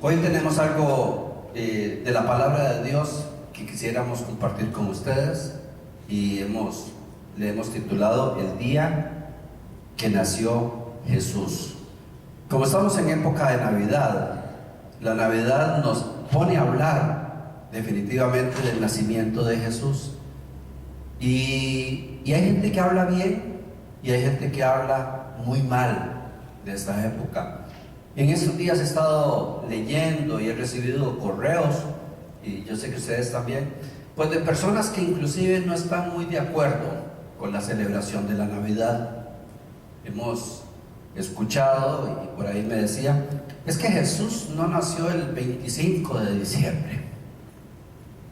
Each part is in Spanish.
Hoy tenemos algo de la palabra de Dios que quisiéramos compartir con ustedes y le hemos titulado El día que nació Jesús. Como estamos en época de Navidad, la Navidad nos pone a hablar definitivamente del nacimiento de Jesús. Y hay gente que habla bien y hay gente que habla muy mal de esta época. En estos días he estado leyendo y he recibido correos, y yo sé que ustedes también, pues de personas que inclusive no están muy de acuerdo con la celebración de la Navidad. Hemos escuchado, y por ahí me decían, es que Jesús no nació el 25 de diciembre.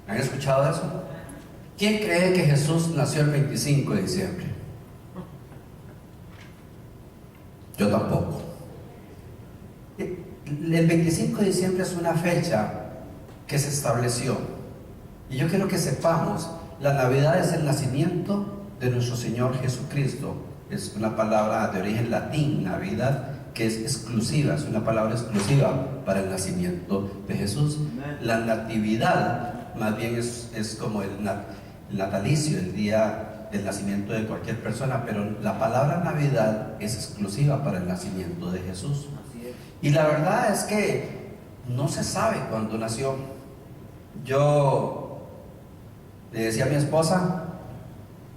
¿Han escuchado eso? ¿Quién cree que Jesús nació el 25 de diciembre? Yo tampoco. El 25 de diciembre es una fecha que se estableció. Y yo quiero que sepamos, la Navidad es el nacimiento de nuestro Señor Jesucristo. Es una palabra de origen latín, Navidad, que es exclusiva, es una palabra exclusiva para el nacimiento de Jesús. La natividad, más bien es como el natalicio, el día del nacimiento de cualquier persona, pero la palabra Navidad es exclusiva para el nacimiento de Jesús. Y la verdad es que no se sabe cuándo nació. Yo le decía a mi esposa,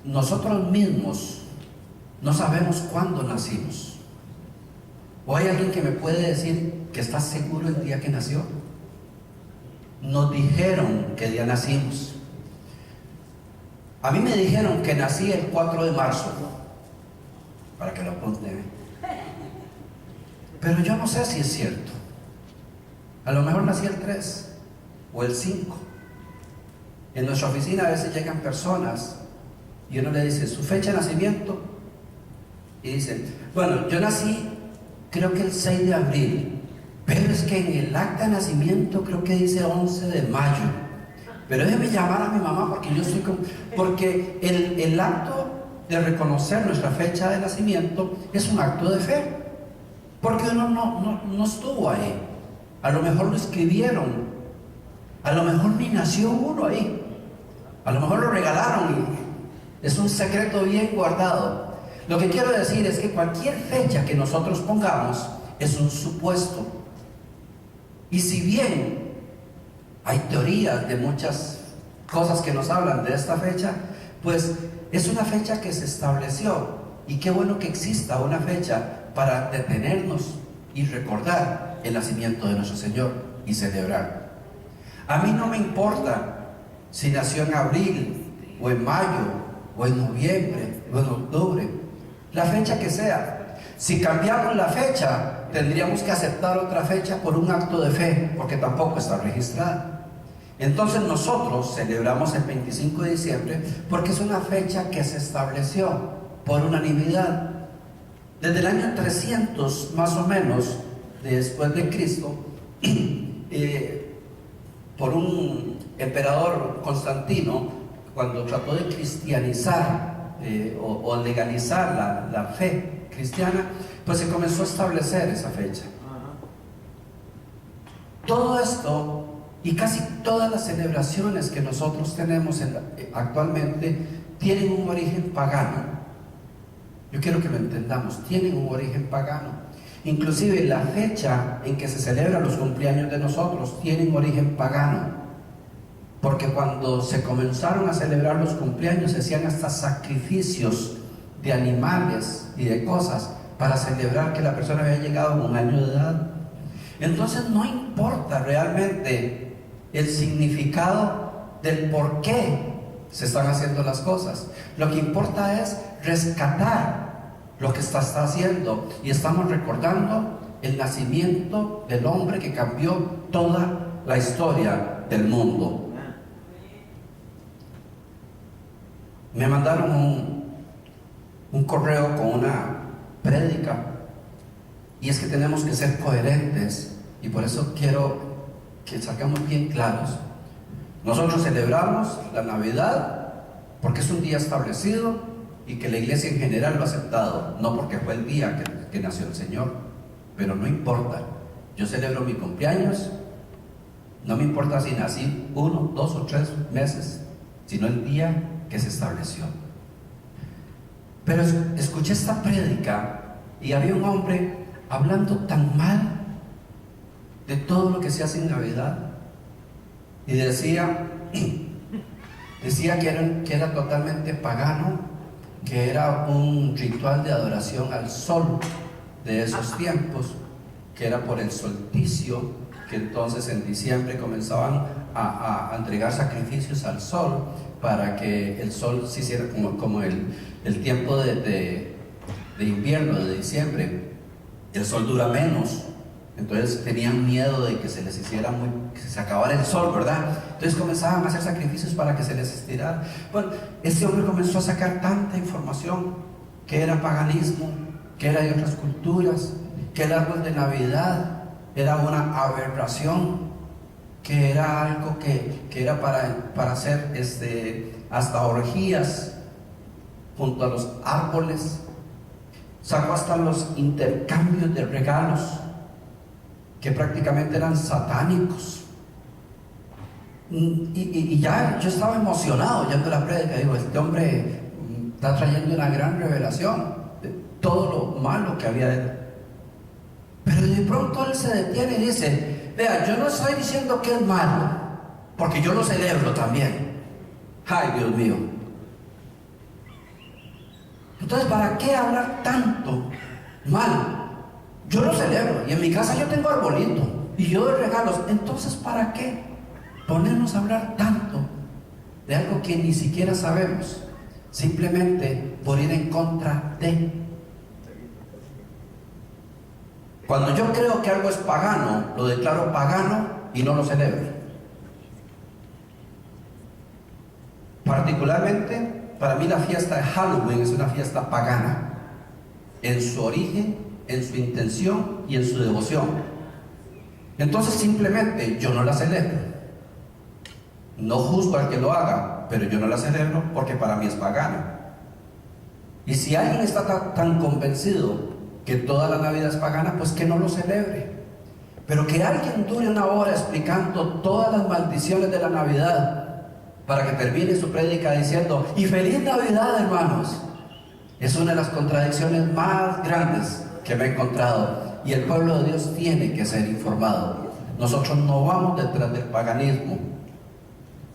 nosotros mismos no sabemos cuándo nacimos. ¿O hay alguien que me puede decir que está seguro el día que nació? Nos dijeron qué día nacimos. A mí me dijeron que nací el 4 de marzo, para que lo apunten. Pero yo no sé si es cierto. A lo mejor nací el 3 o el 5. En nuestra oficina a veces llegan personas y uno le dice su fecha de nacimiento y dicen, bueno, yo nací creo que el 6 de abril, pero es que en el acta de nacimiento creo que dice 11 de mayo. Pero déjeme llamar a mi mamá porque yo estoy porque el acto de reconocer nuestra fecha de nacimiento es un acto de fe, porque uno no estuvo ahí. A lo mejor lo escribieron, a lo mejor ni nació uno ahí, a lo mejor lo regalaron y es un secreto bien guardado. Lo que quiero decir es que cualquier fecha que nosotros pongamos es un supuesto. Y si bien hay teorías de muchas cosas que nos hablan de esta fecha, pues es una fecha que se estableció. Y qué bueno que exista una fecha para detenernos y recordar el nacimiento de nuestro Señor y celebrar. A mí no me importa si nació en abril, o en mayo, o en noviembre, o en octubre, la fecha que sea. Si cambiamos la fecha, tendríamos que aceptar otra fecha por un acto de fe, porque tampoco está registrada. Entonces nosotros celebramos el 25 de diciembre porque es una fecha que se estableció por unanimidad. Desde el año 300 más o menos después de Cristo, por un emperador Constantino, cuando trató de cristianizar o legalizar la fe cristiana, pues se comenzó a establecer esa fecha. Todo esto y casi todas las celebraciones que nosotros tenemos actualmente tienen un origen pagano. Yo quiero que lo entendamos, tienen un origen pagano. Inclusive la fecha en que se celebran los cumpleaños de nosotros tiene un origen pagano, porque cuando se comenzaron a celebrar los cumpleaños se hacían hasta sacrificios de animales y de cosas para celebrar que la persona había llegado a un año de edad. Entonces no importa realmente el significado del por qué se están haciendo las cosas. Lo que importa es rescatar lo que está haciendo, y estamos recordando el nacimiento del hombre que cambió toda la historia del mundo. Me mandaron un correo con una prédica, y es que tenemos que ser coherentes, y por eso quiero que salgamos bien claros. Nosotros celebramos la Navidad porque es un día establecido y que la iglesia en general lo ha aceptado, no porque fue el día que nació el Señor. Pero no importa, yo celebro mi cumpleaños No me importa si nací 1, 2 o 3 meses, sino el día que se estableció. Pero escuché esta prédica y había un hombre hablando tan mal de todo lo que se hace en Navidad, y decía que era totalmente pagano, que era un ritual de adoración al sol de esos tiempos, que era por el solsticio, que entonces en diciembre comenzaban a entregar sacrificios al sol para que el sol se hiciera como el tiempo de invierno, de diciembre. El sol dura menos, entonces tenían miedo de que se les hiciera que se acabara el sol, ¿verdad? Entonces comenzaban a hacer sacrificios para que se les estirara. Bueno, este hombre comenzó a sacar tanta información, que era paganismo, que era de otras culturas, que el árbol de Navidad era una aberración, que era algo que era para hacer hasta orgías junto a los árboles. Sacó hasta los intercambios de regalos, que prácticamente eran satánicos. Y ya yo estaba emocionado yendo a la prédica. Digo, este hombre está trayendo una gran revelación de todo lo malo que había de él. Pero de pronto él se detiene y dice: vea, yo no estoy diciendo que es malo, porque yo lo celebro también. Ay, Dios mío. Entonces, ¿para qué hablar tanto mal? Yo lo celebro, y en mi casa yo tengo arbolito, y yo doy regalos. Entonces, ¿para qué ponernos a hablar tanto de algo que ni siquiera sabemos, simplemente por ir en contra de? Cuando yo creo que algo es pagano, lo declaro pagano y no lo celebro. Particularmente, para mí la fiesta de Halloween es una fiesta pagana, en su origen, en su intención y en su devoción. Entonces simplemente yo no la celebro. No juzgo al que lo haga, pero yo no la celebro porque para mí es pagana. Y si alguien está tan convencido que toda la Navidad es pagana, pues que no lo celebre. Pero que alguien dure una hora explicando todas las maldiciones de la Navidad, para que termine su prédica diciendo: y feliz Navidad, hermanos, es una de las contradicciones más grandes que me he encontrado. Y el pueblo de Dios tiene que ser informado. Nosotros no vamos detrás del paganismo,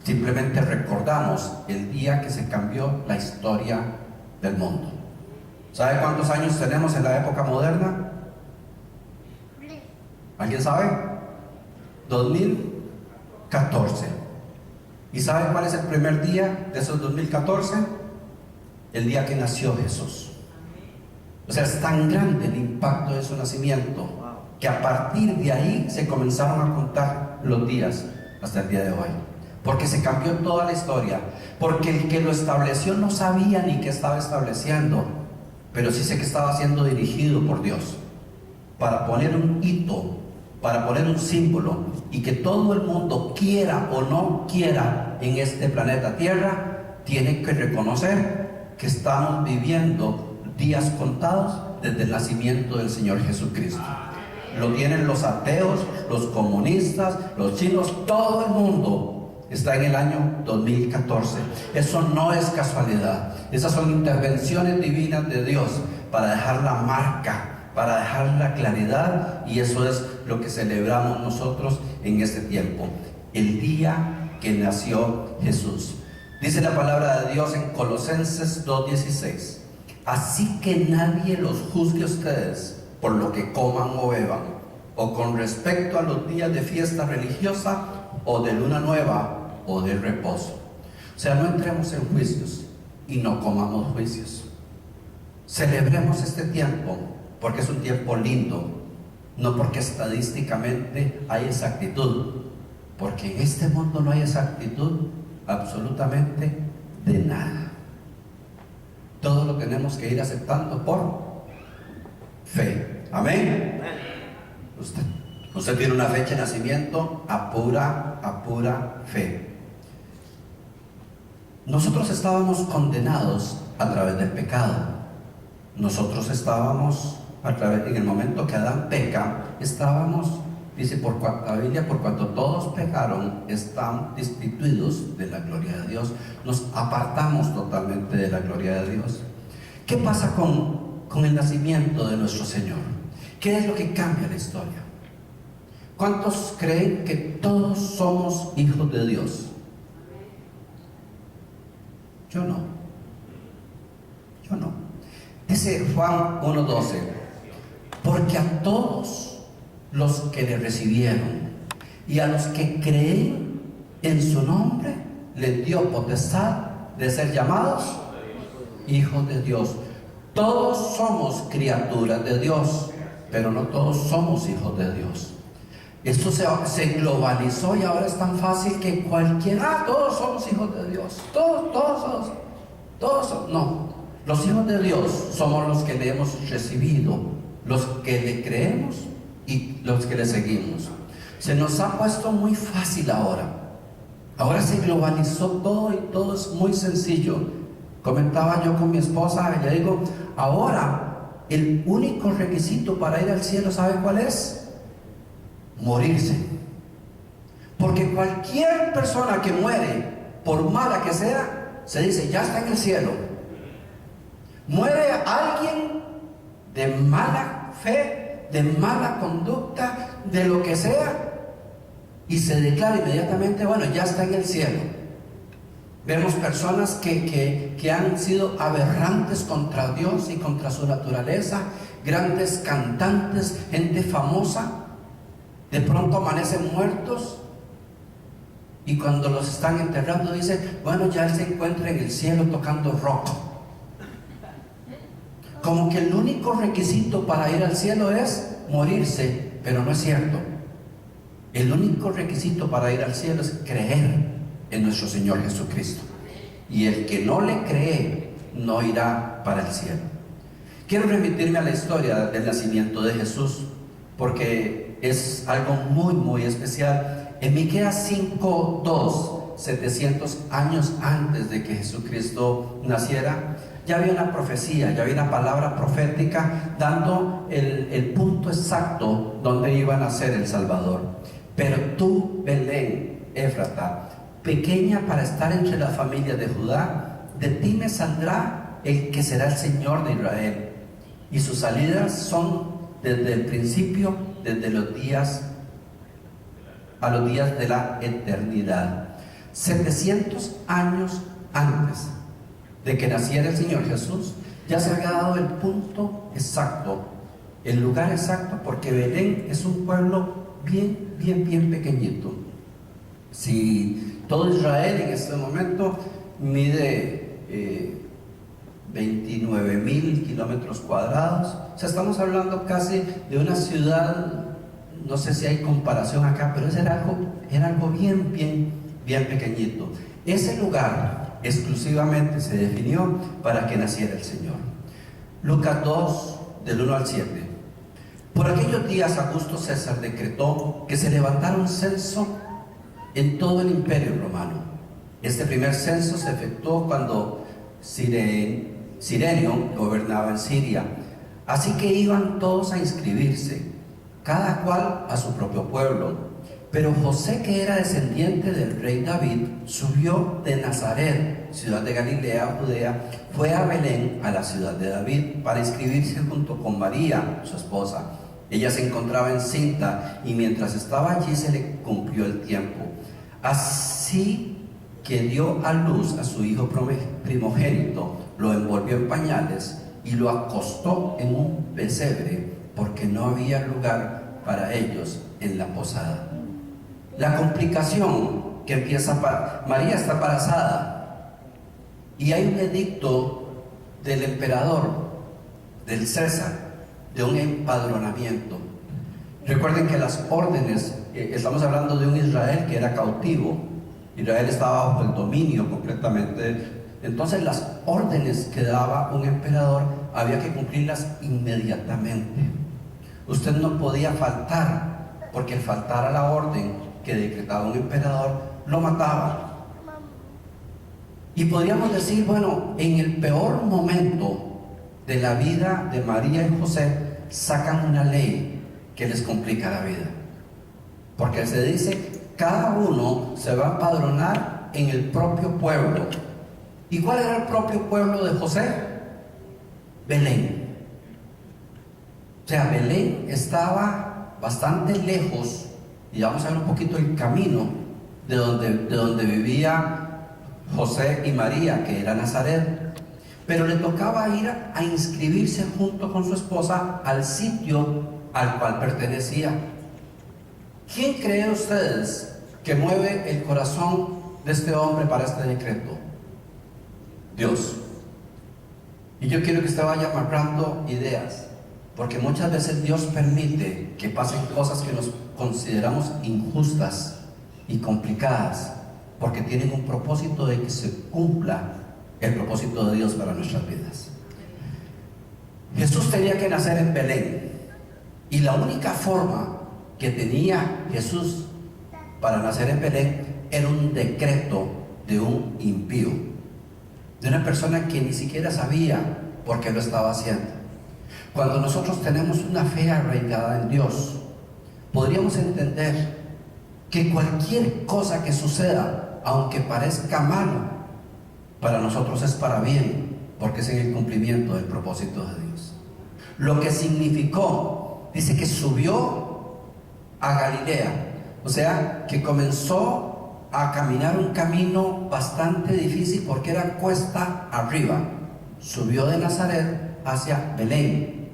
simplemente recordamos el día que se cambió la historia del mundo. ¿Sabe cuántos años tenemos en la época moderna? ¿Alguien sabe? 2014. ¿Y sabe cuál es el primer día de esos 2014? El día que nació Jesús. O sea, es tan grande el impacto de su nacimiento, que a partir de ahí se comenzaron a contar los días hasta el día de hoy. Porque se cambió toda la historia. Porque el que lo estableció no sabía ni qué estaba estableciendo, pero sí sé que estaba siendo dirigido por Dios para poner un hito, para poner un símbolo, y que todo el mundo, quiera o no quiera, en este planeta Tierra, tiene que reconocer que estamos viviendo días contados desde el nacimiento del Señor Jesucristo. Lo tienen los ateos, los comunistas, los chinos, todo el mundo está en el año 2014. Eso no es casualidad. Esas son intervenciones divinas de Dios para dejar la marca, para dejar la claridad, y eso es lo que celebramos nosotros en este tiempo, el día que nació Jesús. Dice la palabra de Dios en Colosenses 2:16: así que nadie los juzgue a ustedes por lo que coman o beban, o con respecto a los días de fiesta religiosa, o de luna nueva, o de reposo. O sea, no entremos en juicios y no comamos juicios. Celebremos este tiempo porque es un tiempo lindo, no porque estadísticamente hay exactitud, porque en este mundo no hay exactitud absolutamente de nada. Todo lo tenemos que ir aceptando por fe. Amén. Usted tiene una fecha de nacimiento a pura fe. Nosotros estábamos condenados a través del pecado. Nosotros estábamos en el momento que Adán peca, estábamos Dice la Biblia, por cuanto todos pecaron, están destituidos de la gloria de Dios. Nos apartamos totalmente de la gloria de Dios. ¿Qué pasa con el nacimiento de nuestro Señor? ¿Qué es lo que cambia la historia? ¿Cuántos creen que todos somos hijos de Dios? Yo no. Dice Juan 1:12, porque a todos los que le recibieron y a los que creen en su nombre, les dio potestad de ser llamados hijos de Dios. Todos somos criaturas de Dios, pero no todos somos hijos de Dios. Esto se globalizó y ahora es tan fácil que cualquiera, todos somos hijos de Dios. Todos somos. No, los hijos de Dios somos los que le hemos recibido, los que le creemos y los que le seguimos. Se nos ha puesto muy fácil ahora. Ahora se globalizó todo y todo es muy sencillo. Comentaba yo con mi esposa y le digo, ahora el único requisito para ir al cielo, ¿sabe cuál es? Morirse. Porque cualquier persona que muere, por mala que sea, se dice, ya está en el cielo. Muere alguien de mala fe, de mala conducta, de lo que sea, y se declara inmediatamente, bueno, ya está en el cielo. Vemos personas que han sido aberrantes contra Dios y contra su naturaleza, grandes cantantes, gente famosa, de pronto amanecen muertos y cuando los están enterrando dicen, bueno, ya él se encuentra en el cielo tocando rock. Como que el único requisito para ir al cielo es morirse, pero no es cierto. El único requisito para ir al cielo es creer en nuestro Señor Jesucristo. Y el que no le cree no irá para el cielo. Quiero remitirme a la historia del nacimiento de Jesús, porque es algo muy especial. En Miqueas 5:2, 700 años antes de que Jesucristo naciera, ya había una profecía, ya había una palabra profética dando el punto exacto donde iba a nacer el Salvador. Pero tú, Belén, Éfrata, pequeña para estar entre las familias de Judá, de ti me saldrá el que será el Señor de Israel, y sus salidas son desde el principio, desde los días a los días de la eternidad. 700 años antes de que naciera el Señor Jesús, ya se había dado el punto exacto, el lugar exacto, porque Belén es un pueblo bien pequeñito. Si todo Israel en este momento mide 29,000 kilómetros cuadrados, o sea, estamos hablando casi de una ciudad, no sé si hay comparación acá, pero era algo bien pequeñito. Ese lugar exclusivamente se definió para que naciera el Señor. Lucas 2, del 1 al 7. Por aquellos días Augusto César decretó que se levantara un censo en todo el imperio romano. Este primer censo se efectuó cuando Cirenio gobernaba en Siria. Así que iban todos a inscribirse, cada cual a su propio pueblo. Pero José, que era descendiente del rey David, subió de Nazaret, ciudad de Galilea, Judea, fue a Belén, a la ciudad de David, para inscribirse junto con María, su esposa. Ella se encontraba encinta y mientras estaba allí se le cumplió el tiempo. Así que dio a luz a su hijo primogénito, lo envolvió en pañales y lo acostó en un pesebre, porque no había lugar para ellos en la posada. La complicación que empieza María está embarazada y hay un edicto del emperador, del César, de un empadronamiento. Recuerden que las órdenes, estamos hablando de un Israel que era cautivo. Israel estaba bajo el dominio completamente. Entonces las órdenes que daba un emperador había que cumplirlas inmediatamente. Usted no podía faltar, porque el faltar a la orden que decretaba un emperador lo mataba. Y podríamos decir, bueno, en el peor momento de la vida de María y José, sacan una ley que les complica la vida. porque se dice, cada uno se va a empadronar en el propio pueblo. ¿Y cuál era el propio pueblo de José? Belén. O sea, Belén estaba bastante lejos, y vamos a ver un poquito el camino de donde vivía José y María, que era Nazaret. Pero le tocaba ir a inscribirse junto con su esposa al sitio al cual pertenecía. ¿Quién creen ustedes que mueve el corazón de este hombre para este decreto? Dios. Y yo quiero que usted vaya marcando ideas, porque muchas veces Dios permite que pasen cosas que nos consideramos injustas y complicadas, porque tienen un propósito de que se cumpla el propósito de Dios para nuestras vidas. Jesús tenía que nacer en Belén, y la única forma que tenía Jesús para nacer en Belén era un decreto de un impío, de una persona que ni siquiera sabía por qué lo estaba haciendo. Cuando nosotros tenemos una fe arraigada en Dios, podríamos entender que cualquier cosa que suceda, aunque parezca malo, para nosotros es para bien, porque es en el cumplimiento del propósito de Dios. Lo que significó, dice que subió a Galilea, o sea, que comenzó a caminar un camino bastante difícil porque era cuesta arriba. Subió de Nazaret hacia Belén,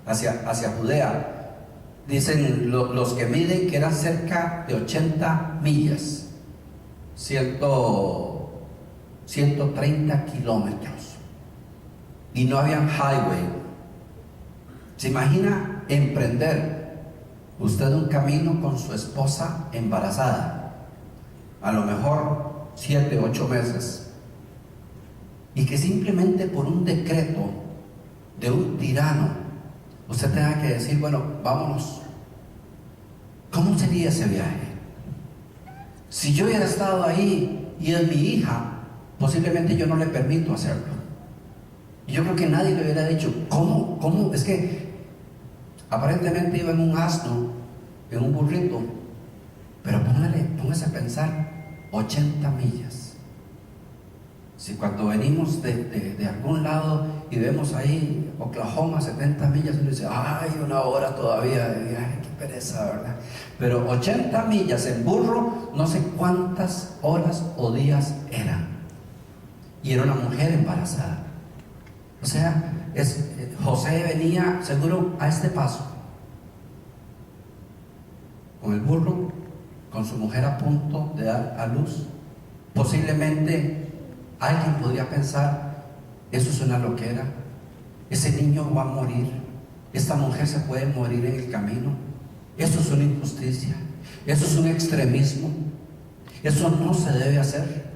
hacia Judea. Dicen los que miden que eran cerca de 80 millas, 130 kilómetros, y no había highway. ¿Se imagina emprender usted un camino con su esposa embarazada, a lo mejor 7, 8 meses, y que simplemente por un decreto de un tirano usted tenga que decir, bueno, vámonos? ¿Cómo sería ese viaje? Si yo hubiera estado ahí y es mi hija, posiblemente yo no le permito hacerlo. Y yo creo que nadie le hubiera dicho, ¿cómo? Es que aparentemente iba en un asno, en un burrito, pero póngase a pensar, 80 millas. Si cuando venimos de algún lado y vemos ahí Oklahoma 70 millas, uno dice, ay, 1 hora todavía de viaje, qué pereza, ¿verdad? Pero 80 millas en burro, no sé cuántas horas o días eran. Y era una mujer embarazada. O sea, José venía seguro a este paso, con el burro, con su mujer a punto de dar a luz. Posiblemente alguien podría pensar, eso es una loquera, ese niño va a morir, esta mujer se puede morir en el camino, eso es una injusticia, eso es un extremismo, eso no se debe hacer.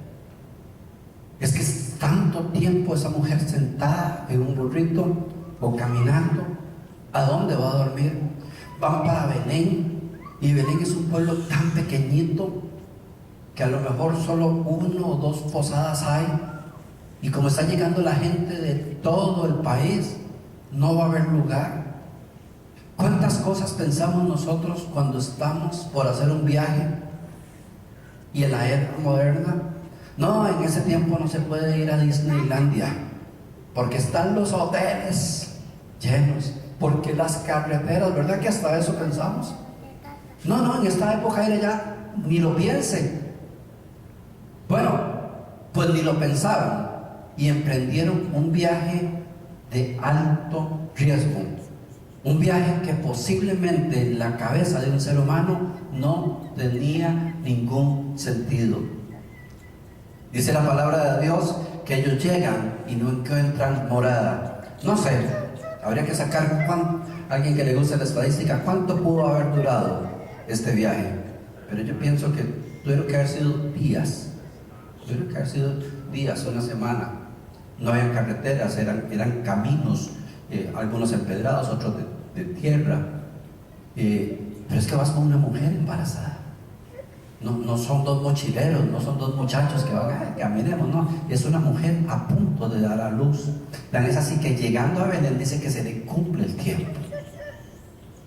Es que es tanto tiempo esa mujer sentada en un burrito o caminando, ¿a dónde va a dormir? Van para Belén, y Belén es un pueblo tan pequeñito que a lo mejor solo 1 o 2 posadas hay, y como está llegando la gente de todo el país, no va a haber lugar. ¿Cuántas cosas pensamos nosotros cuando estamos por hacer un viaje? Y en la era moderna, no, en ese tiempo no se puede ir a Disneylandia porque están los hoteles llenos, porque las carreteras, ¿verdad que hasta eso pensamos? No, en esta época ir allá, ni lo piensen. Bueno, pues ni lo pensaron y emprendieron un viaje de alto riesgo, un viaje que posiblemente en la cabeza de un ser humano no tenía ningún sentido. Dice la palabra de Dios que ellos llegan y no encuentran morada. No sé, habría que sacar alguien que le guste la estadística, cuánto pudo haber durado este viaje, pero yo pienso que tuvieron que haber sido días. Tuvieron que haber sido días, 1 semana. No habían carreteras, eran caminos, algunos empedrados, otros de tierra. Pero es que vas con una mujer embarazada. No son 2 mochileros, no son 2 muchachos que van, caminemos, no. Es una mujer a punto de dar a luz. Tan es así que llegando a Belén dice que se le cumple el tiempo.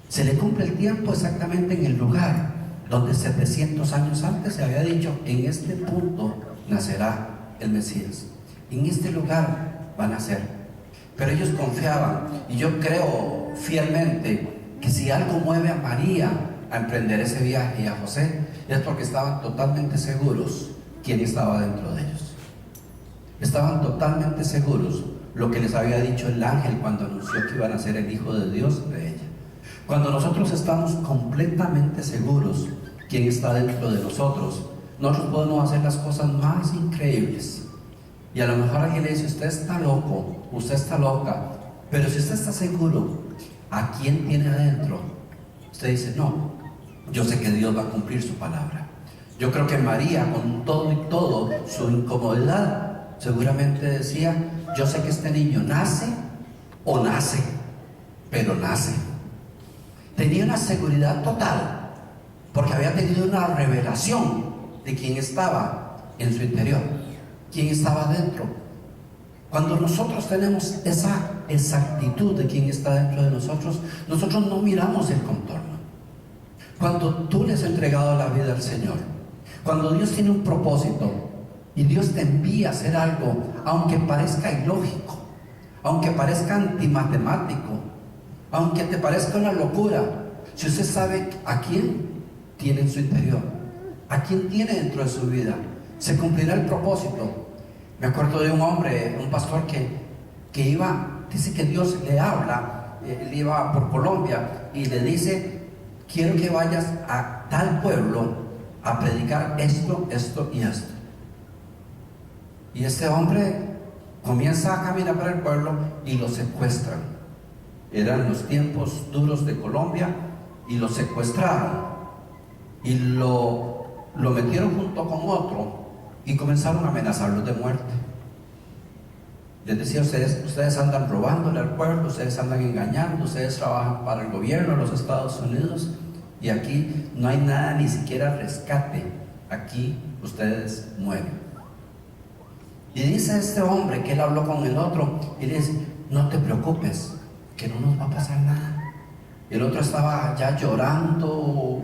Se le cumple el tiempo exactamente en el lugar donde 700 años antes se había dicho: en este punto nacerá el Mesías, en este lugar va a nacer. Pero ellos confiaban, y yo creo fielmente que si algo mueve a María a emprender ese viaje y a José, es porque estaban totalmente seguros quién estaba dentro de ellos. Estaban totalmente seguros lo que les había dicho el ángel cuando anunció que iban a ser el Hijo de Dios de ella. Cuando nosotros estamos completamente seguros quién está dentro de nosotros, nosotros podemos hacer las cosas más increíbles. Y a lo mejor alguien le dice: usted está loco, usted está loca. Pero si usted está seguro a quién tiene adentro, usted dice: no, yo sé que Dios va a cumplir su palabra. Yo creo que María, con todo y todo su incomodidad, seguramente decía: yo sé que este niño nace o nace, pero nace. Tenía una seguridad total, porque había tenido una revelación de quién estaba en su interior, quién estaba dentro. Cuando nosotros tenemos esa exactitud de quién está dentro de nosotros, nosotros no miramos el contorno. Cuando tú le has entregado la vida al Señor, cuando Dios tiene un propósito y Dios te envía a hacer algo, aunque parezca ilógico, aunque parezca antimatemático, aunque te parezca una locura, si usted sabe a quién tiene en su interior, a quién tiene dentro de su vida, se cumplirá el propósito. Me acuerdo de un hombre, un pastor que iba, dice que Dios le habla, él iba por Colombia y le dice: quiero que vayas a tal pueblo a predicar esto, esto y esto. Y este hombre comienza a caminar para el pueblo y lo secuestran. Eran los tiempos duros de Colombia y lo secuestraron y lo metieron junto con otro y comenzaron a amenazarlos de muerte. Les decía: ustedes andan robándole al pueblo, ustedes andan engañando, ustedes trabajan para el gobierno de los Estados Unidos y aquí no hay nada, ni siquiera rescate, aquí ustedes mueren. Y dice este hombre que él habló con el otro y le dice: no te preocupes, que no nos va a pasar nada. Y el otro estaba ya llorando,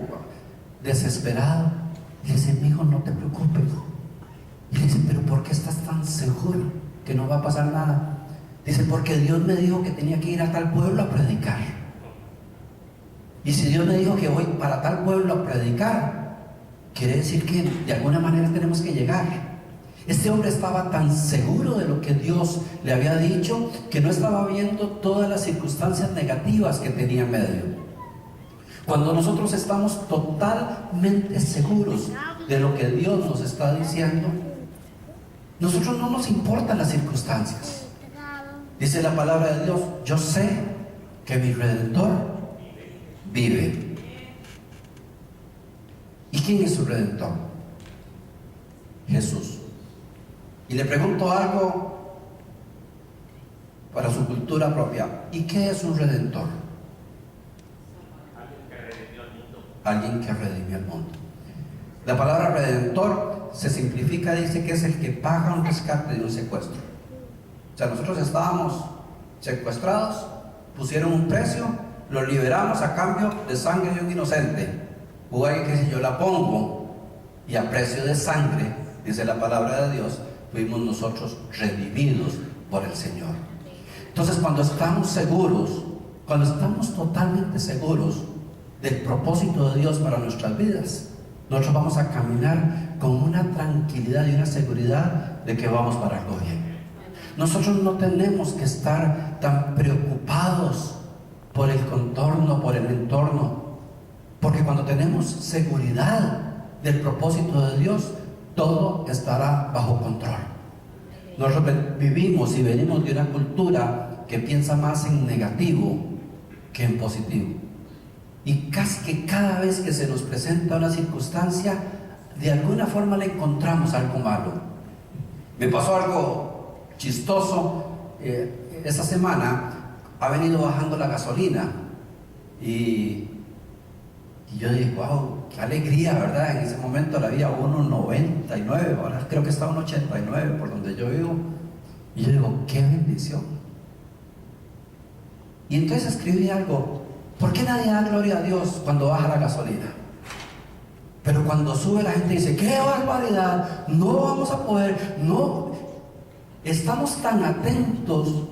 desesperado. Y le dice: mijo, no te preocupes. Y le dice: pero ¿por qué estás tan seguro que no va a pasar nada? Dice: porque Dios me dijo que tenía que ir a tal pueblo a predicar. Y si Dios me dijo que voy para tal pueblo a predicar, quiere decir que de alguna manera tenemos que llegar. Este hombre estaba tan seguro de lo que Dios le había dicho que no estaba viendo todas las circunstancias negativas que tenía en medio. Cuando nosotros estamos totalmente seguros de lo que Dios nos está diciendo, nosotros no nos importan las circunstancias. Dice la palabra de Dios: yo sé que mi Redentor vive. ¿Y quién es su Redentor? Jesús. Y le pregunto algo para su cultura propia: ¿y qué es un redentor? Alguien que redimió el mundo. Alguien que redimió el mundo. La palabra redentor se simplifica, dice que es el que paga un rescate de un secuestro. O sea, nosotros estábamos secuestrados, pusieron un precio, lo liberamos a cambio de sangre de un inocente. Hubo alguien que dice: yo la pongo, y a precio de sangre, dice la palabra de Dios, fuimos nosotros redimidos por el Señor. Entonces, cuando estamos seguros, cuando estamos totalmente seguros del propósito de Dios para nuestras vidas, nosotros vamos a caminar con una tranquilidad y una seguridad de que vamos para algo bien. Nosotros no tenemos que estar tan preocupados por el contorno, por el entorno, porque cuando tenemos seguridad del propósito de Dios, todo estará bajo control. Nosotros vivimos y venimos de una cultura que piensa más en negativo que en positivo. Y casi que cada vez que se nos presenta una circunstancia, de alguna forma le encontramos algo malo. Me pasó algo chistoso. Esta semana ha venido bajando la gasolina y yo dije: wow, qué alegría, ¿verdad? En ese momento la había 1.99, ahora creo que está 1.89 por donde yo vivo. Y yo digo: qué bendición. Y entonces escribí algo: ¿por qué nadie da gloria a Dios cuando baja la gasolina? Pero cuando sube la gente dice, ¡qué barbaridad! No vamos a poder, no. Estamos tan atentos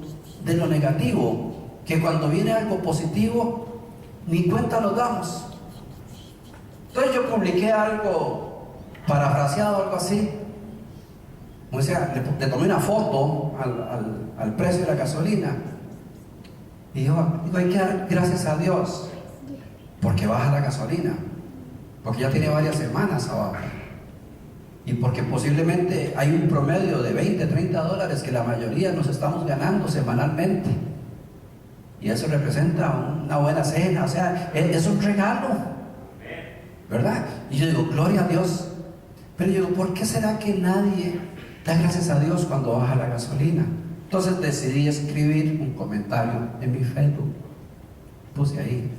de lo negativo que cuando viene algo positivo ni cuenta nos damos. Entonces yo publiqué algo parafraseado, algo así. O sea, le tomé una foto al precio de la gasolina y yo digo, hay que dar gracias a Dios porque baja la gasolina, porque ya tiene varias semanas abajo, y porque posiblemente hay un promedio de 20, 30 dólares que la mayoría nos estamos ganando semanalmente, y eso representa una buena cena. O sea, es un regalo, ¿verdad? Y yo digo, gloria a Dios. Pero yo digo, ¿por qué será que nadie da gracias a Dios cuando baja la gasolina? Entonces decidí escribir un comentario en mi Facebook. Puse ahí,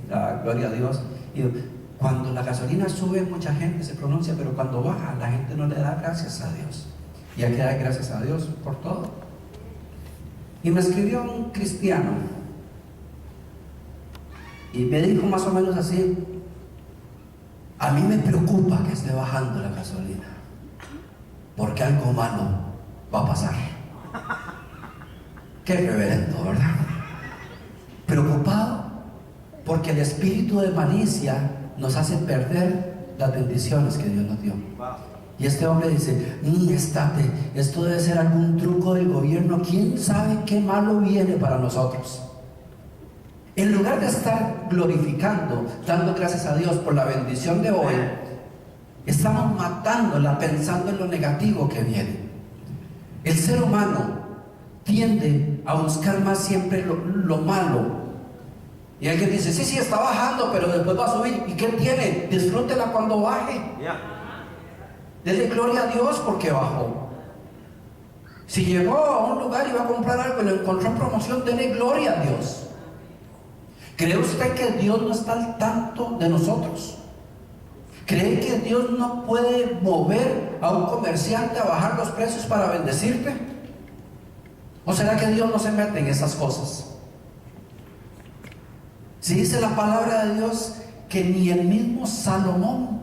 gloria a Dios. Y digo, cuando la gasolina sube, mucha gente se pronuncia, pero cuando baja, la gente no le da gracias a Dios. Y hay que dar gracias a Dios por todo. Y me escribió un cristiano y me dijo más o menos así: a mí me preocupa que esté bajando la gasolina, porque algo malo va a pasar. Qué reverendo, ¿verdad? Preocupado porque el espíritu de malicia nos hace perder las bendiciones que Dios nos dio. Y este hombre dice, esto debe ser algún truco del gobierno, quién sabe qué malo viene para nosotros. En lugar de estar glorificando, dando gracias a Dios por la bendición de hoy, estamos matándola pensando en lo negativo que viene. El ser humano tiende a buscar más siempre lo malo. Y alguien dice, sí, está bajando, pero después va a subir. ¿Y qué tiene? Disfrútela cuando baje. Dele gloria a Dios porque bajó. Si llegó a un lugar y va a comprar algo y lo encontró en promoción, dele gloria a Dios. ¿Cree usted que Dios no está al tanto de nosotros? ¿Cree que Dios no puede mover a un comerciante a bajar los precios para bendecirte? ¿O será que Dios no se mete en esas cosas? Si dice la palabra de Dios que ni el mismo Salomón,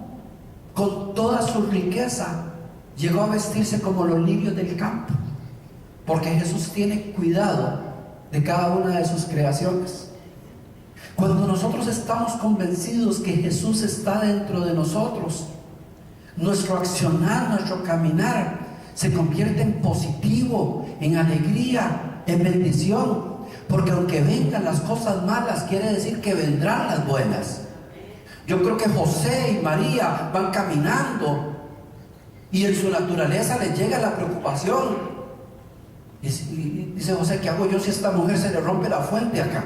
con toda su riqueza, llegó a vestirse como los lirios del campo, porque Jesús tiene cuidado de cada una de sus creaciones. Cuando nosotros estamos convencidos que Jesús está dentro de nosotros, nuestro accionar, nuestro caminar se convierte en positivo, en alegría, en bendición, porque aunque vengan las cosas malas, quiere decir que vendrán las buenas. Yo creo que José y María van caminando y en su naturaleza les llega la preocupación. Y dice José, ¿qué hago yo si a esta mujer se le rompe la fuente acá?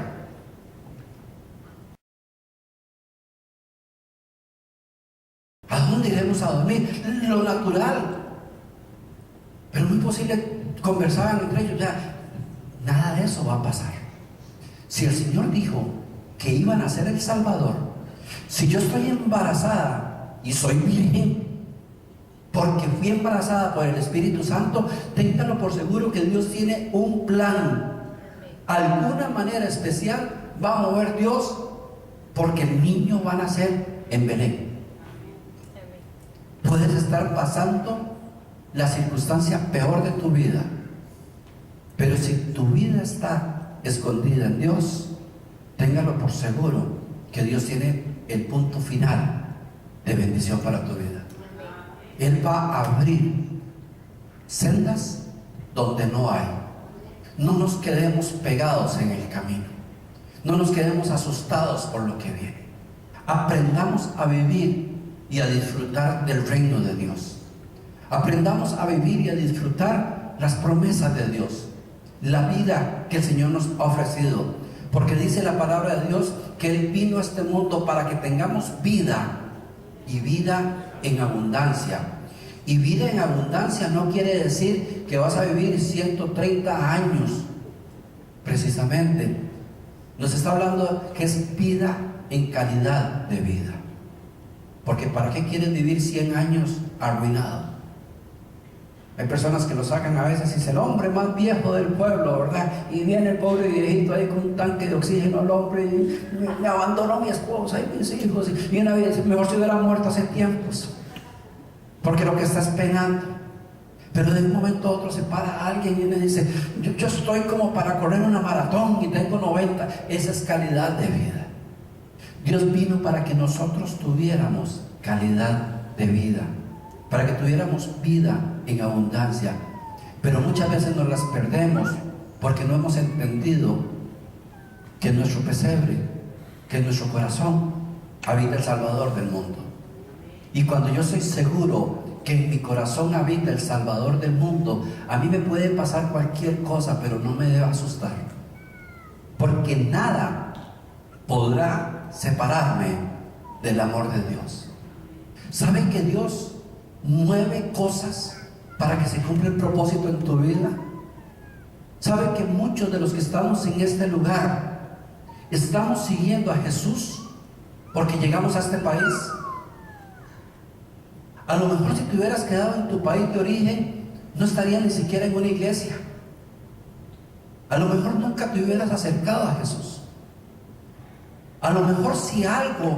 ¿A dónde iremos a dormir? Lo natural. Pero muy posible conversaban entre ellos, ya, nada de eso va a pasar. Si el Señor dijo que iban a ser el Salvador, si yo estoy embarazada y soy virgen, porque fui embarazada por el Espíritu Santo, ténganlo por seguro que Dios tiene un plan. Alguna manera especial va a mover Dios, porque el niño va a nacer en Belén. Puedes estar pasando la circunstancia peor de tu vida, pero si tu vida está escondida en Dios, téngalo por seguro que Dios tiene el punto final de bendición para tu vida. Él va a abrir sendas donde no hay. No nos quedemos pegados en el camino, no nos quedemos asustados por lo que viene. Aprendamos a vivir y a disfrutar del reino de Dios. Aprendamos a vivir y a disfrutar las promesas de Dios, la vida que el Señor nos ha ofrecido, porque dice la palabra de Dios que Él vino a este mundo para que tengamos vida, y vida en abundancia. Y vida en abundancia no quiere decir que vas a vivir 130 años precisamente. Nos está hablando que es vida en calidad de vida, porque ¿para qué quieres vivir 100 años arruinado? Hay personas que lo sacan a veces y dice el hombre más viejo del pueblo, ¿verdad? Y viene el pobre viejito ahí con un tanque de oxígeno, el hombre, y me abandonó mi esposa y mis hijos, y una vez, mejor si hubiera muerto hace tiempos, porque lo que está es penando. Pero de un momento a otro se para alguien y le dice, yo estoy como para correr una maratón y tengo 90. Esa es calidad de vida. Dios vino para que nosotros tuviéramos calidad de vida, para que tuviéramos vida en abundancia. Pero muchas veces nos las perdemos porque no hemos entendido que en nuestro pesebre, que en nuestro corazón habita el Salvador del mundo. Y cuando yo soy seguro que en mi corazón habita el Salvador del mundo, a mí me puede pasar cualquier cosa, pero no me debe asustar, porque nada podrá separarme del amor de Dios. ¿Saben que Dios mueve cosas para que se cumpla el propósito en tu vida? ¿Saben que muchos de los que estamos en este lugar estamos siguiendo a Jesús porque llegamos a este país? A lo mejor si te hubieras quedado en tu país de origen, no estarías ni siquiera en una iglesia. A lo mejor nunca te hubieras acercado a Jesús. A lo mejor si algo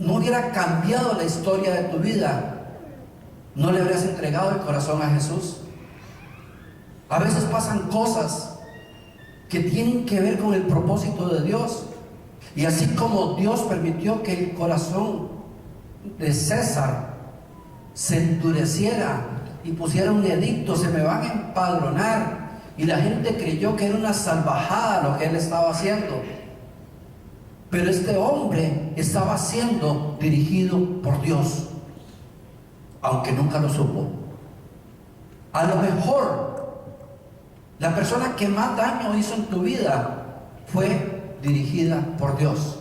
no hubiera cambiado la historia de tu vida, no le habrías entregado el corazón a Jesús. A veces pasan cosas que tienen que ver con el propósito de Dios. Y así como Dios permitió que el corazón de César se endureciera y pusiera un edicto, se me van a empadronar, y la gente creyó que era una salvajada lo que él estaba haciendo, pero este hombre estaba siendo dirigido por Dios, aunque nunca lo supo. A lo mejor la persona que más daño hizo en tu vida fue dirigida por Dios,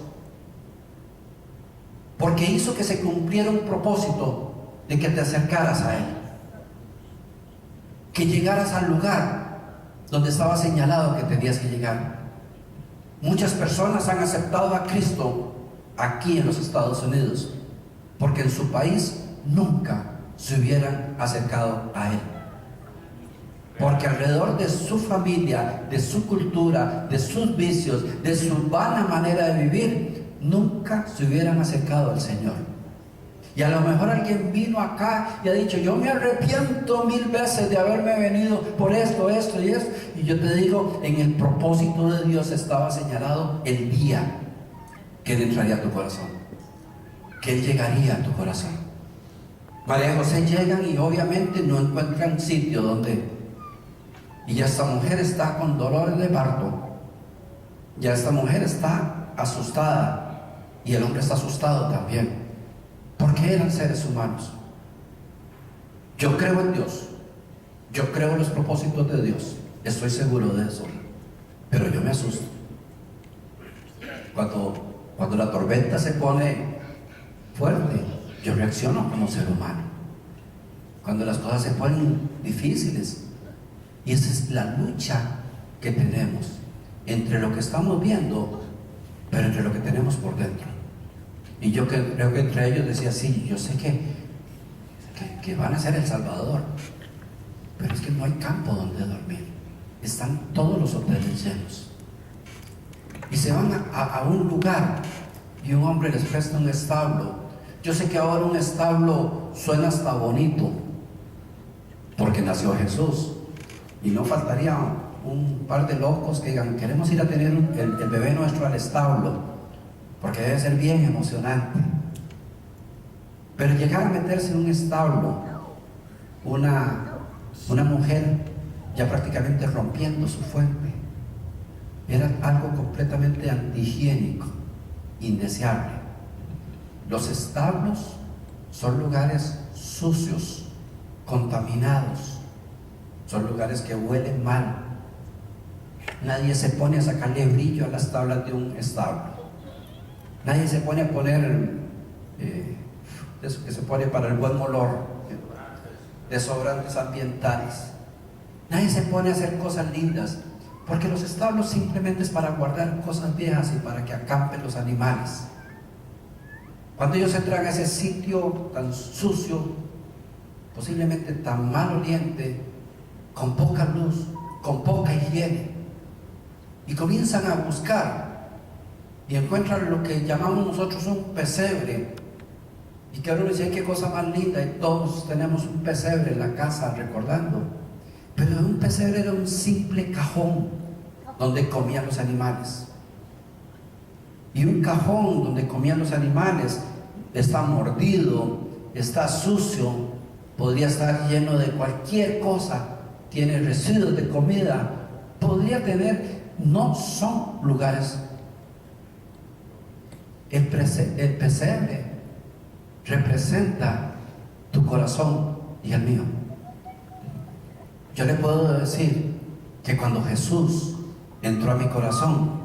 porque hizo que se cumpliera un propósito de que te acercaras a Él, que llegaras al lugar donde estaba señalado que tenías que llegar. Muchas personas han aceptado a Cristo aquí en los Estados Unidos porque en su país nunca se hubieran acercado a Él, porque alrededor de su familia, de su cultura, de sus vicios, de su vana manera de vivir, nunca se hubieran acercado al Señor. Y a lo mejor alguien vino acá y ha dicho, yo me arrepiento 1000 veces de haberme venido por esto y esto. Y yo te digo, en el propósito de Dios estaba señalado el día que Él entraría a tu corazón, que Él llegaría a tu corazón. María y José llegan y obviamente no encuentran sitio donde. Y ya esta mujer está con dolores de parto. Ya esta mujer está asustada. Y el hombre está asustado también, porque eran seres humanos. Yo creo en Dios, yo creo en los propósitos de Dios, estoy seguro de eso, pero yo me asusto cuando la tormenta se pone fuerte. Yo reacciono como ser humano cuando las cosas se ponen difíciles, y esa es la lucha que tenemos entre lo que estamos viendo, pero entre lo que tenemos por dentro. Y yo creo que entre ellos decía, sí, yo sé que van a ser el Salvador, pero es que no hay campo donde dormir, están todos los hoteles llenos. Y se van a un lugar y un hombre les presta un establo. Yo sé que ahora un establo suena hasta bonito porque nació Jesús, y no faltaría un par de locos que digan, queremos ir a tener el bebé nuestro al establo, porque debe ser bien emocionante. Pero llegar a meterse en un establo, una mujer ya prácticamente rompiendo su fuente, era algo completamente antihigiénico, indeseable. Los establos son lugares sucios, contaminados, son lugares que huelen mal. Nadie se pone a sacarle brillo a las tablas de un establo. Nadie se pone a poner eso que se pone para el buen olor, desodorantes ambientales. Nadie se pone a hacer cosas lindas, porque los establos simplemente es para guardar cosas viejas y para que acampen los animales. Cuando ellos entran a ese sitio tan sucio, posiblemente tan maloliente, con poca luz, con poca higiene, y comienzan a buscar y encuentran lo que llamamos nosotros un pesebre. Y que uno dice, qué cosa más linda, y todos tenemos un pesebre en la casa recordando, pero un pesebre era un simple cajón donde comían los animales. Y un cajón donde comían los animales está mordido, está sucio, podría estar lleno de cualquier cosa, tiene residuos de comida, podría tener, no son lugares. El pesebre representa tu corazón y el mío. Yo le puedo decir que cuando Jesús entró a mi corazón,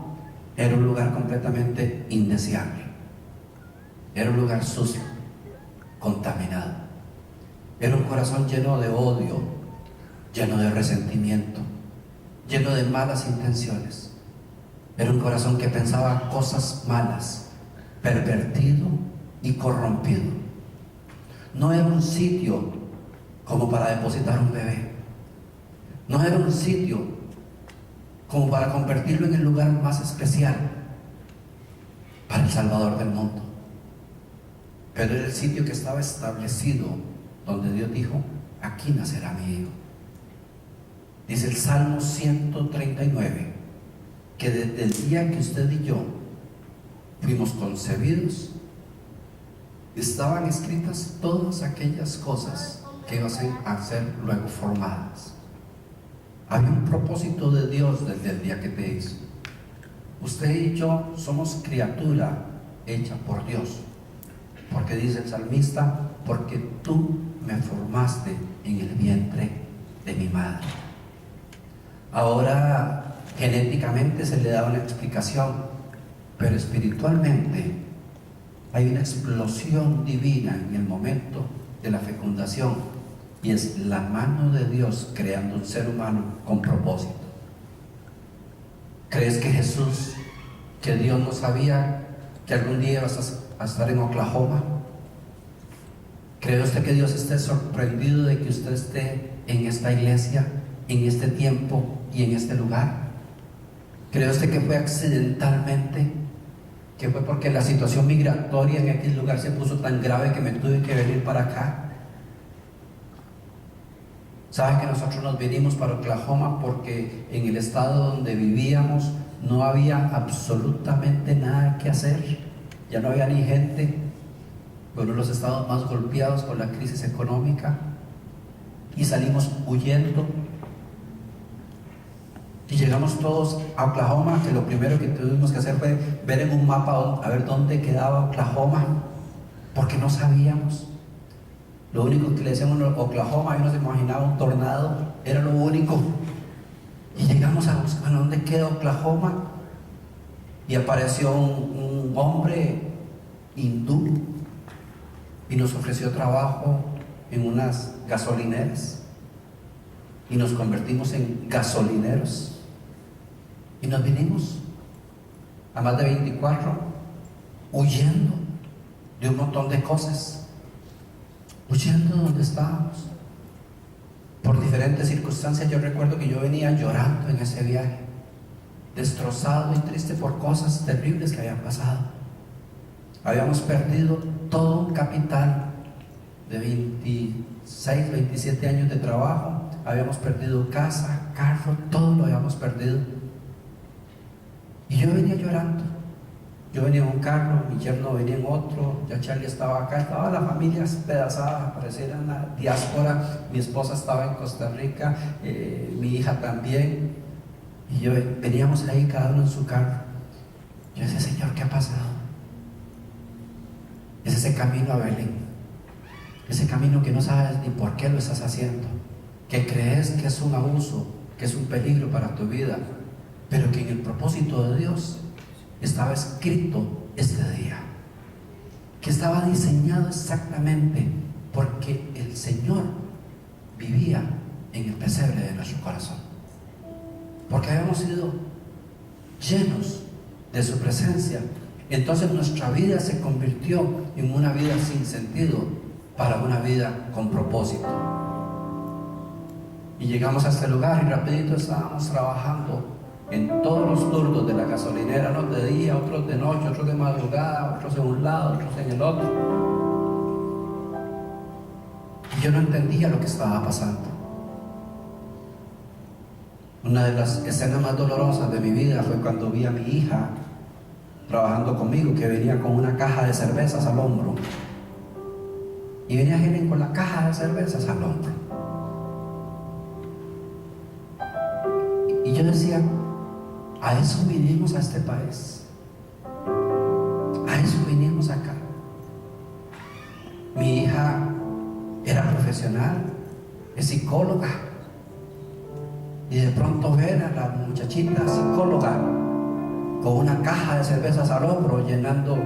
era un lugar completamente indeseable, era un lugar sucio, contaminado, era un corazón lleno de odio, lleno de resentimiento, lleno de malas intenciones, era un corazón que pensaba cosas malas, pervertido y corrompido. No era un sitio como para depositar un bebé, no era un sitio como para convertirlo en el lugar más especial para el Salvador del mundo, pero era el sitio que estaba establecido, donde Dios dijo, aquí nacerá mi hijo. Dice el Salmo 139 que desde el día que usted y yo fuimos concebidos, estaban escritas todas aquellas cosas que iban a ser luego formadas. Hay un propósito de Dios desde el día que te hizo. Usted y yo somos criatura hecha por Dios, porque dice el salmista, porque tú me formaste en el vientre de mi madre. Ahora genéticamente se le da una explicación, pero espiritualmente hay una explosión divina en el momento de la fecundación, y es la mano de Dios creando un ser humano con propósito. ¿Crees que Jesús, que Dios no sabía que algún día vas a estar en Oklahoma? ¿Cree usted que Dios esté sorprendido de que usted esté en esta iglesia, en este tiempo y en este lugar? ¿Cree usted que fue accidentalmente? ¿Que fue porque la situación migratoria en aquel lugar se puso tan grave que me tuve que venir para acá? ¿Sabe que nosotros nos vinimos para Oklahoma porque en el estado donde vivíamos no había absolutamente nada que hacer? Ya no había ni gente. Fue uno de los estados más golpeados por la crisis económica, y salimos huyendo y llegamos todos a Oklahoma, que lo primero que tuvimos que hacer fue ver en un mapa a ver dónde quedaba Oklahoma, porque no sabíamos. Lo único que le decíamos Oklahoma, y uno se imaginaba un tornado, era lo único. Y llegamos a buscar, bueno, ¿dónde queda Oklahoma? Y apareció un hombre hindú y nos ofreció trabajo en unas gasolineras, y nos convertimos en gasolineros, y nos vinimos a más de 24, huyendo de un montón de cosas, huyendo de donde estábamos por diferentes circunstancias. Yo recuerdo que yo venía llorando en ese viaje, destrozado y triste por cosas terribles que habían pasado. Habíamos perdido todo un capital de 26, 27 años de trabajo, habíamos perdido casa, carro, todo lo habíamos perdido. Y yo venía llorando. Yo venía en un carro, mi yerno venía en otro, ya Charlie estaba acá, estaba la familia despedazada, parecía una diáspora. Mi esposa estaba en Costa Rica, mi hija también, y yo veníamos ahí cada uno en su carro. Yo decía, Señor, ¿qué ha pasado? Es ese camino a Belén, ese camino que no sabes ni por qué lo estás haciendo, que crees que es un abuso, que es un peligro para tu vida, pero que en el propósito de Dios estaba escrito este día, que estaba diseñado exactamente porque el Señor vivía en el pesebre de nuestro corazón, porque habíamos sido llenos de su presencia. Entonces nuestra vida se convirtió en una vida sin sentido, para una vida con propósito. Y llegamos a este lugar y rapidito estábamos trabajando en todos los turnos de la gasolinera, unos de día, otros de noche, otros de madrugada, otros en un lado, otros en el otro. Y yo no entendía lo que estaba pasando. Una de las escenas más dolorosas de mi vida fue cuando vi a mi hija trabajando conmigo, que venía con una caja de cervezas al hombro. Y venía Helen con la caja de cervezas al hombro. Y yo decía, a eso vinimos a este país. A eso vinimos acá. Mi hija era profesional, es psicóloga. Y de pronto ver a la muchachita psicóloga con una caja de cervezas al hombro llenando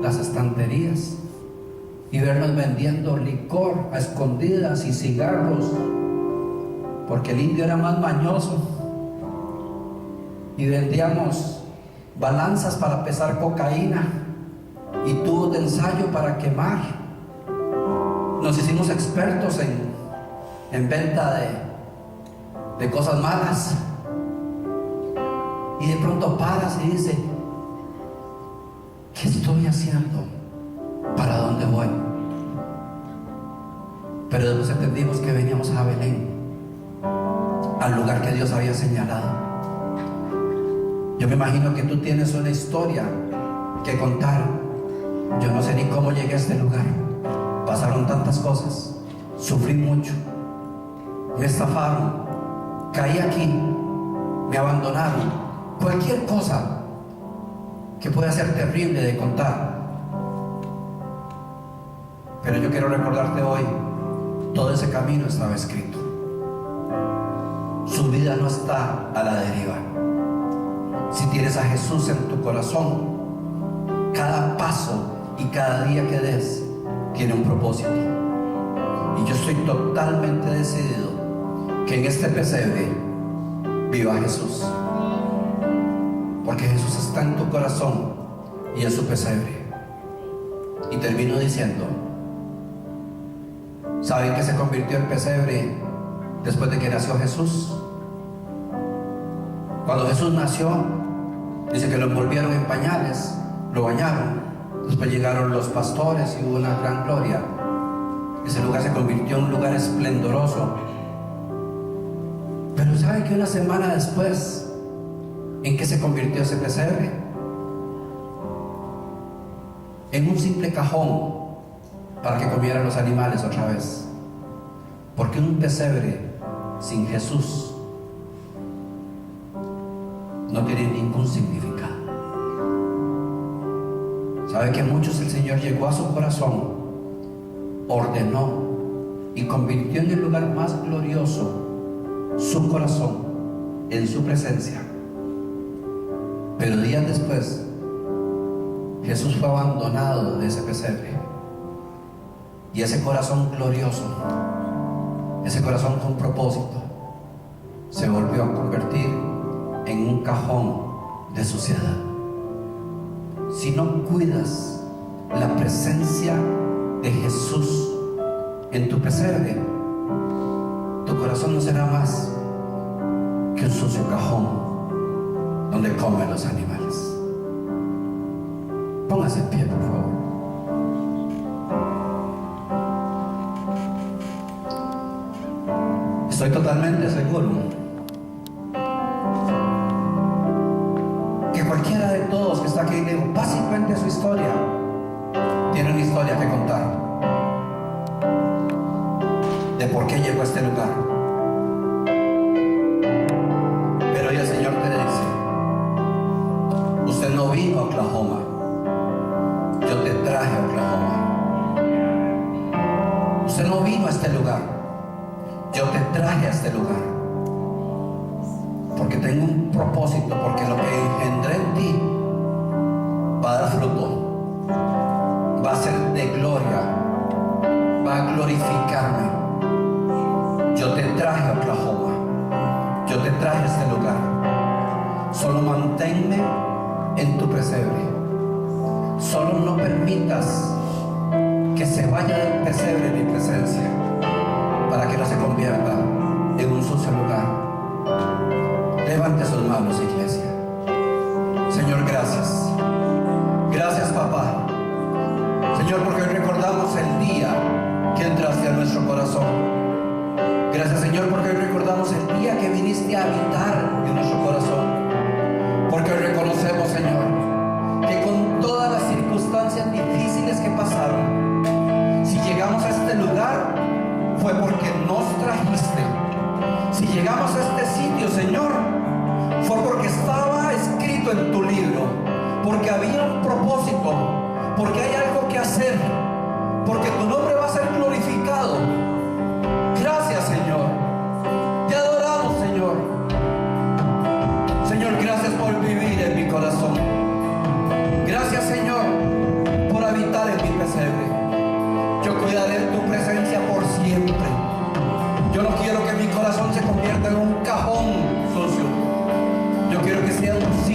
las estanterías, y vernos vendiendo licor a escondidas y cigarros, porque el indio era más mañoso, y vendíamos balanzas para pesar cocaína y tubos de ensayo para quemar. Nos hicimos expertos en venta de cosas malas. Y de pronto paras y dices, ¿qué estoy haciendo? ¿Para dónde voy? Pero después entendimos que veníamos a Belén, al lugar que Dios había señalado. Yo me imagino que tú tienes una historia que contar. Yo no sé ni cómo llegué a este lugar. Pasaron tantas cosas, sufrí mucho, me estafaron, caí aquí, me abandonaron, cualquier cosa que pueda ser terrible de contar. Pero yo quiero recordarte hoy, todo ese camino estaba escrito. Su vida no está a la deriva. Si tienes a Jesús en tu corazón, cada paso y cada día que des tiene un propósito. Y yo estoy totalmente decidido que en este pesebre viva Jesús, porque Jesús está en tu corazón y en su pesebre. Y termino diciendo, ¿saben qué se convirtió el pesebre después de que nació Jesús? Cuando Jesús nació, dice que lo envolvieron en pañales, lo bañaron. Después llegaron los pastores y hubo una gran gloria. Ese lugar se convirtió en un lugar esplendoroso. Pero ¿sabe que una semana después, en qué se convirtió ese pesebre? En un simple cajón para que comieran los animales otra vez. Porque un pesebre sin Jesús no tiene ningún significado. ¿Sabe que muchos el Señor llegó a su corazón, ordenó y convirtió en el lugar más glorioso su corazón en su presencia? Pero días después, Jesús fue abandonado de ese pesebre. Y ese corazón glorioso, ese corazón con propósito, se volvió a convertir en un cajón de suciedad. Si no cuidas la presencia de Jesús en tu pesebre, tu corazón no será más que un sucio cajón donde comen los animales. Póngase en pie, por favor. Estoy totalmente seguro que cualquiera de todos que está aquí, digo, pase y cuente su historia, tiene una historia que contar de por qué llegó a este lugar. Pero hoy el Señor te dice, usted no vino a Oklahoma, yo te traje a Oklahoma. Usted no vino a este lugar, yo te traje a este lugar, porque tengo un propósito, porque lo que engendré en ti va a dar fruto, va a ser de gloria, va a glorificarme. Yo te traje a Oklahoma, yo te traje a este lugar. Solo manténme en tu pesebre, solo no permitas que que se vaya del pesebre en mi presencia, para que no se convierta en un sucio lugar. Levante sus manos, iglesia. Señor, gracias. Gracias, papá. Señor, porque hoy recordamos el día que entraste a nuestro corazón. Gracias, Señor, porque hoy recordamos el día que viniste a habitar en nuestro corazón. Porque hoy reconocemos, Señor, que con todas las circunstancias difíciles que pasaron, si llegamos a este lugar, fue porque nos trajiste. Si llegamos a este sitio, Señor, fue porque estaba escrito en tu libro, porque había un propósito, porque hay algo que hacer, porque tu nombre va a ser glorificado. Gracias, Señor. Te adoramos, Señor. Señor, gracias por vivir en mi corazón. Gracias, Señor, por habitar en mi pesebre. Yo cuidaré de tu presencia por siempre. Yo no quiero que mi corazón se convierta en un cajón sucio. Yo quiero que sea un